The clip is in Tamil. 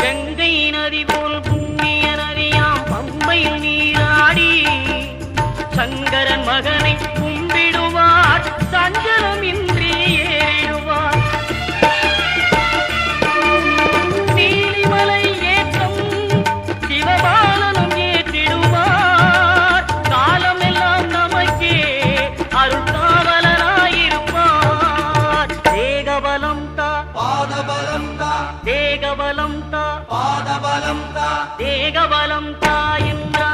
கங்கை நதி போல் புண்ணிய நதியாம் பம்பையில் நீராடி சங்கரன் மகனை கும்பிடுவார் சஞ்சலமின்றி ஏறிடுவார். நீலிமலை ஏற்றம் சிவபாலனும் ஏற்றிடுவார். காலமெல்லாம் நமக்கே அருள்காவலனாயிருப்பார். தேகபலம் தா பாதபலம் தா தேகபலம் தா பாதபலம் தா தேகபலம் தா என்றார்.